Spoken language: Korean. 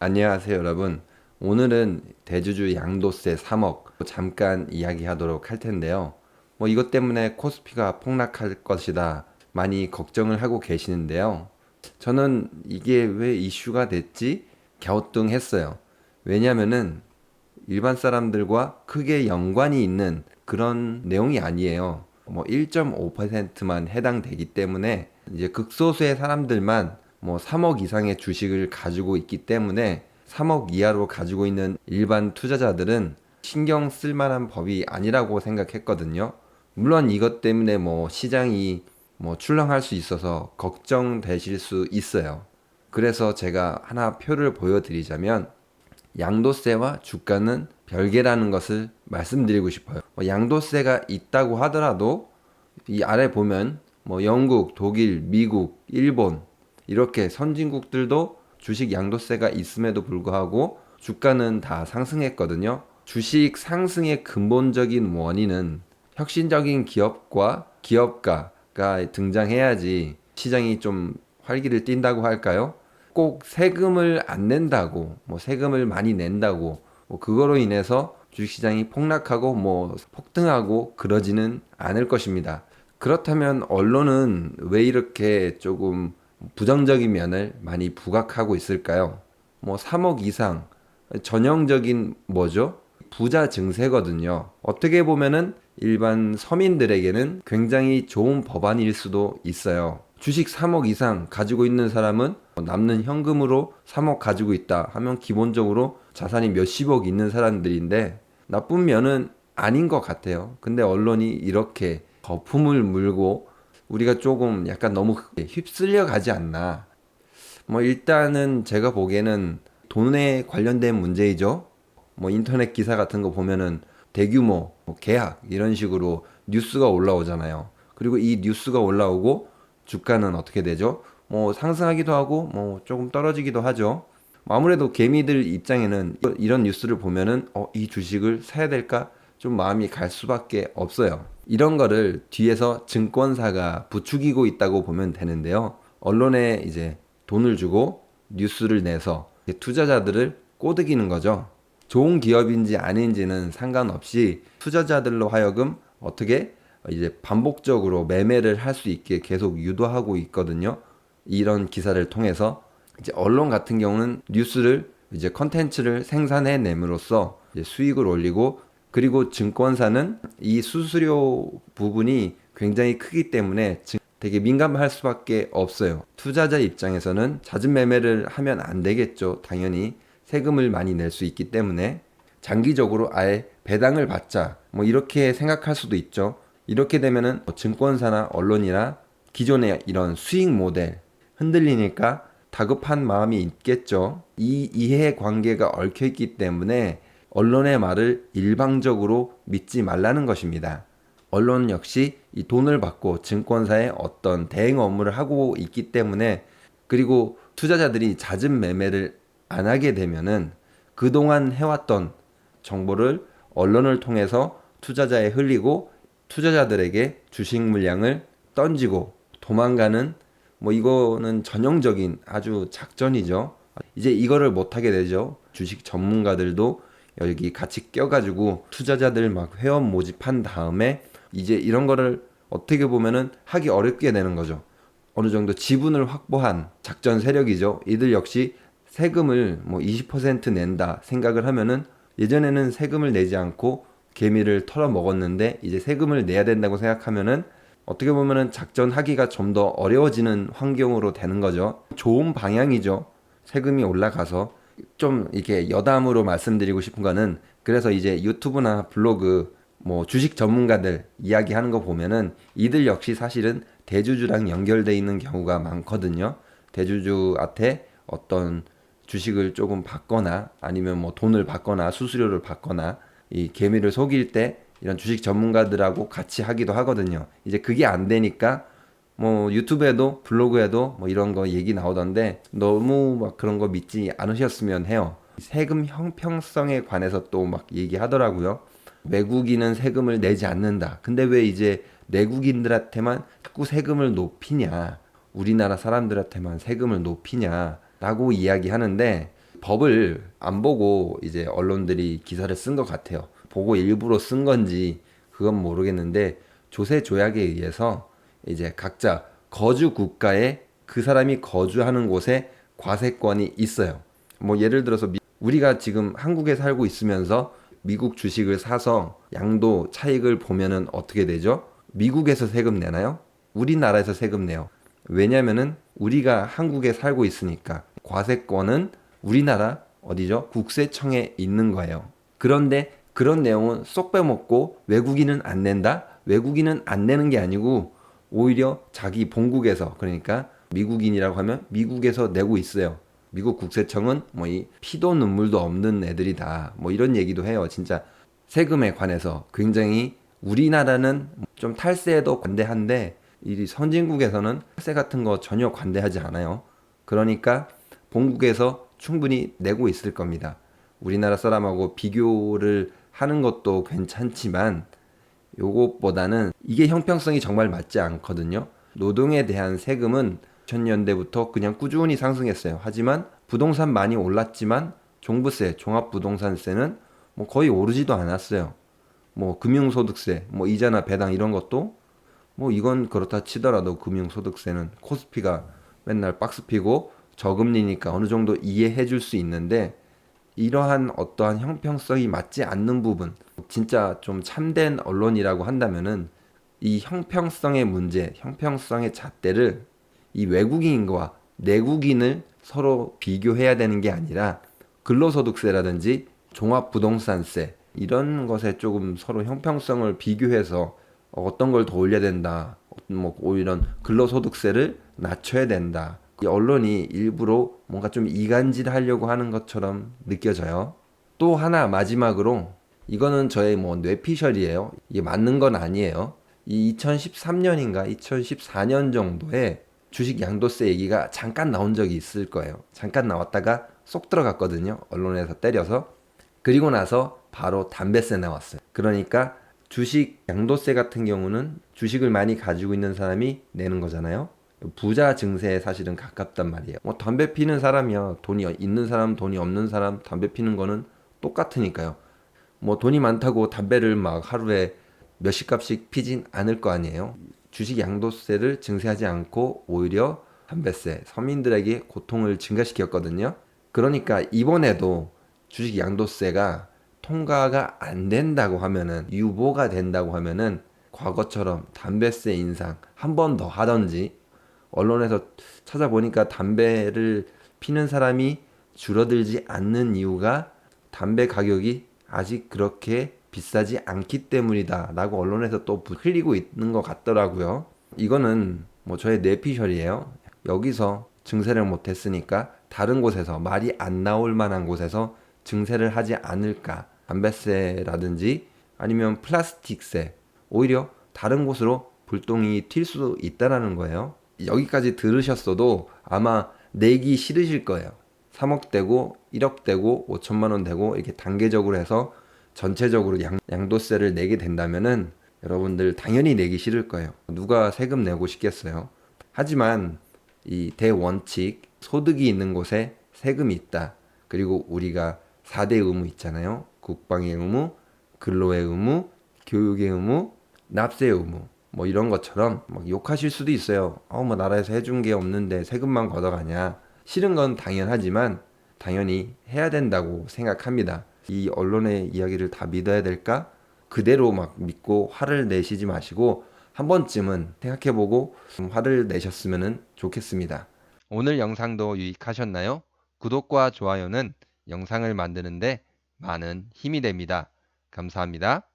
안녕하세요, 여러분. 오늘은 대주주 양도세 3억 잠깐 이야기하도록 할 텐데요. 이것 때문에 코스피가 폭락할 것이다. 많이 걱정을 하고 계시는데요. 저는 이게 왜 이슈가 됐지? 갸우뚱했어요. 왜냐면은 일반 사람들과 크게 연관이 있는 그런 내용이 아니에요. 1.5%만 해당되기 때문에 이제 극소수의 사람들만 3억 이상의 주식을 가지고 있기 때문에 3억 이하로 가지고 있는 일반 투자자들은 신경 쓸 만한 법이 아니라고 생각했거든요. 물론 이것 때문에 시장이 출렁할 수 있어서 걱정되실 수 있어요. 그래서 제가 하나 표를 보여드리자면 양도세와 주가는 별개라는 것을 말씀드리고 싶어요. 양도세가 있다고 하더라도 이 아래 보면 영국, 독일, 미국, 일본 이렇게 선진국들도 주식 양도세가 있음에도 불구하고 주가는 다 상승했거든요. 주식 상승의 근본적인 원인은 혁신적인 기업과 기업가가 등장해야지 시장이 좀 활기를 띈다고 할까요? 꼭 세금을 안 낸다고, 세금을 많이 낸다고, 그거로 인해서 주식시장이 폭락하고 폭등하고 그러지는 않을 것입니다. 그렇다면 언론은 왜 이렇게 조금 부정적인 면을 많이 부각하고 있을까요? 3억 이상 전형적인 뭐죠? 부자 증세거든요. 어떻게 보면은 일반 서민들에게는 굉장히 좋은 법안일 수도 있어요. 주식 3억 이상 가지고 있는 사람은 남는 현금으로 3억 가지고 있다 하면 기본적으로 자산이 몇십억 있는 사람들인데 나쁜 면은 아닌 것 같아요. 근데 언론이 이렇게 거품을 물고 우리가 조금 약간 너무 휩쓸려 가지 않나. 일단은 제가 보기에는 돈에 관련된 문제이죠. 인터넷 기사 같은 거 보면은 대규모 계약 이런 식으로 뉴스가 올라오잖아요. 그리고 이 뉴스가 올라오고 주가는 어떻게 되죠? 상승하기도 하고 조금 떨어지기도 하죠. 아무래도 개미들 입장에는 이런 뉴스를 보면은 이 주식을 사야 될까? 좀 마음이 갈 수밖에 없어요. 이런 거를 뒤에서 증권사가 부추기고 있다고 보면 되는데요. 언론에 이제 돈을 주고 뉴스를 내서 투자자들을 꼬드기는 거죠. 좋은 기업인지 아닌지는 상관없이 투자자들로 하여금 어떻게 이제 반복적으로 매매를 할 수 있게 계속 유도하고 있거든요. 이런 기사를 통해서 이제 언론 같은 경우는 뉴스를 이제 컨텐츠를 생산해 nem으로써 이제 수익을 올리고 그리고 증권사는 이 수수료 부분이 굉장히 크기 때문에 되게 민감할 수밖에 없어요. 투자자 입장에서는 잦은 매매를 하면 안 되겠죠. 당연히 세금을 많이 낼 수 있기 때문에 장기적으로 아예 배당을 받자 이렇게 생각할 수도 있죠. 이렇게 되면은 증권사나 언론이나 기존의 이런 수익 모델 흔들리니까 다급한 마음이 있겠죠. 이 이해관계가 얽혀있기 때문에 언론의 말을 일방적으로 믿지 말라는 것입니다. 언론 역시 이 돈을 받고 증권사에 어떤 대행 업무를 하고 있기 때문에 그리고 투자자들이 잦은 매매를 안 하게 되면은 그동안 해왔던 정보를 언론을 통해서 투자자에 흘리고 투자자들에게 주식 물량을 던지고 도망가는 이거는 전형적인 아주 작전이죠. 이제 이거를 못하게 되죠. 주식 전문가들도 여기 같이 껴가지고 투자자들 막 회원 모집한 다음에 이제 이런 거를 어떻게 보면은 하기 어렵게 되는 거죠. 어느 정도 지분을 확보한 작전 세력이죠. 이들 역시 세금을 20% 낸다 생각을 하면은 예전에는 세금을 내지 않고 개미를 털어 먹었는데 이제 세금을 내야 된다고 생각하면은 어떻게 보면은 작전하기가 좀 더 어려워지는 환경으로 되는 거죠. 좋은 방향이죠. 세금이 올라가서 좀 이렇게 여담으로 말씀드리고 싶은 거는 그래서 이제 유튜브나 블로그 주식 전문가들 이야기하는 거 보면은 이들 역시 사실은 대주주랑 연결돼 있는 경우가 많거든요. 대주주한테 어떤 주식을 조금 받거나 아니면 돈을 받거나 수수료를 받거나 이 개미를 속일 때 이런 주식 전문가들하고 같이 하기도 하거든요. 이제 그게 안 되니까 유튜브에도 블로그에도 이런 거 얘기 나오던데 너무 막 그런 거 믿지 않으셨으면 해요. 세금 형평성에 관해서 또 막 얘기하더라고요. 외국인은 세금을 내지 않는다. 근데 왜 이제 내국인들한테만 자꾸 세금을 높이냐? 우리나라 사람들한테만 세금을 높이냐? 라고 이야기하는데 법을 안 보고 이제 언론들이 기사를 쓴 것 같아요. 보고 일부러 쓴 건지 그건 모르겠는데 조세 조약에 의해서 이제 각자 거주 국가에 그 사람이 거주하는 곳에 과세권이 있어요. 뭐 예를 들어서 우리가 지금 한국에 살고 있으면서 미국 주식을 사서 양도 차익을 보면은 어떻게 되죠? 미국에서 세금 내나요? 우리나라에서 세금 내요. 왜냐면은 우리가 한국에 살고 있으니까 과세권은 우리나라 어디죠? 국세청에 있는 거예요. 그런데 그런 내용은 쏙 빼먹고 외국인은 안 낸다? 외국인은 안 내는 게 아니고 오히려 자기 본국에서 그러니까 미국인이라고 하면 미국에서 내고 있어요. 미국 국세청은 뭐 이 피도 눈물도 없는 애들이다. 뭐 이런 얘기도 해요. 진짜 세금에 관해서 굉장히 우리나라는 좀 탈세에도 관대한데 이 선진국에서는 탈세 같은 거 전혀 관대하지 않아요. 그러니까 본국에서 충분히 내고 있을 겁니다. 우리나라 사람하고 비교를 하는 것도 괜찮지만 요것보다는 이게 형평성이 정말 맞지 않거든요. 노동에 대한 세금은 2000년대부터 그냥 꾸준히 상승했어요. 하지만 부동산 많이 올랐지만 종부세, 종합부동산세는 뭐 거의 오르지도 않았어요. 뭐 금융소득세, 뭐 이자나 배당 이런 것도 뭐 이건 그렇다 치더라도 금융소득세는 코스피가 맨날 박스 피고 저금리니까 어느 정도 이해해 줄 수 있는데 이러한 어떠한 형평성이 맞지 않는 부분, 진짜 좀 참된 언론이라고 한다면은 이 형평성의 문제, 형평성의 잣대를 이 외국인과 내국인을 서로 비교해야 되는 게 아니라 근로소득세라든지 종합부동산세 이런 것에 조금 서로 형평성을 비교해서 어떤 걸 더 올려야 된다. 뭐 오히려 근로소득세를 낮춰야 된다. 이 언론이 일부러 뭔가 좀 이간질 하려고 하는 것처럼 느껴져요. 또 하나 마지막으로 이거는 저의 뭐 뇌피셜이에요. 이게 맞는 건 아니에요. 이 2013년인가 2014년 정도에 주식 양도세 얘기가 잠깐 나온 적이 있을 거예요. 잠깐 나왔다가 쏙 들어갔거든요. 언론에서 때려서. 그리고 나서 바로 담배세 나왔어요. 그러니까 주식 양도세 같은 경우는 주식을 많이 가지고 있는 사람이 내는 거잖아요. 부자 증세에 사실은 가깝단 말이에요. 뭐 담배 피는 사람이야. 돈이 있는 사람, 돈이 없는 사람 담배 피는 거는 똑같으니까요. 뭐 돈이 많다고 담배를 막 하루에 몇십 갑씩 피진 않을 거 아니에요. 주식 양도세를 증세하지 않고 오히려 담배세, 서민들에게 고통을 증가시켰거든요. 그러니까 이번에도 주식 양도세가 통과가 안 된다고 하면은 유보가 된다고 하면은 과거처럼 담배세 인상 한 번 더 하던지 언론에서 찾아보니까 담배를 피는 사람이 줄어들지 않는 이유가 담배 가격이 아직 그렇게 비싸지 않기 때문이다 라고 언론에서 또 흘리고 있는 것 같더라고요. 이거는 뭐 저의 뇌피셜이에요. 여기서 증세를 못했으니까 다른 곳에서 말이 안 나올 만한 곳에서 증세를 하지 않을까. 담배세라든지 아니면 플라스틱세 오히려 다른 곳으로 불똥이 튈 수 있다라는 거예요. 여기까지 들으셨어도 아마 내기 싫으실 거예요. 3억 되고 1억 되고 5천만 원 되고 이렇게 단계적으로 해서 전체적으로 양도세를 내게 된다면은 여러분들 당연히 내기 싫을 거예요. 누가 세금 내고 싶겠어요. 하지만 이 대원칙 소득이 있는 곳에 세금이 있다. 그리고 우리가 4대 의무 있잖아요. 국방의 의무, 근로의 의무, 교육의 의무, 납세의 의무. 뭐 이런 것처럼 막 욕하실 수도 있어요. 뭐 나라에서 해준 게 없는데 세금만 걷어가냐. 싫은 건 당연하지만 당연히 해야 된다고 생각합니다. 이 언론의 이야기를 다 믿어야 될까? 그대로 막 믿고 화를 내시지 마시고 한 번쯤은 생각해보고 화를 내셨으면 좋겠습니다. 오늘 영상도 유익하셨나요? 구독과 좋아요는 영상을 만드는데 많은 힘이 됩니다. 감사합니다.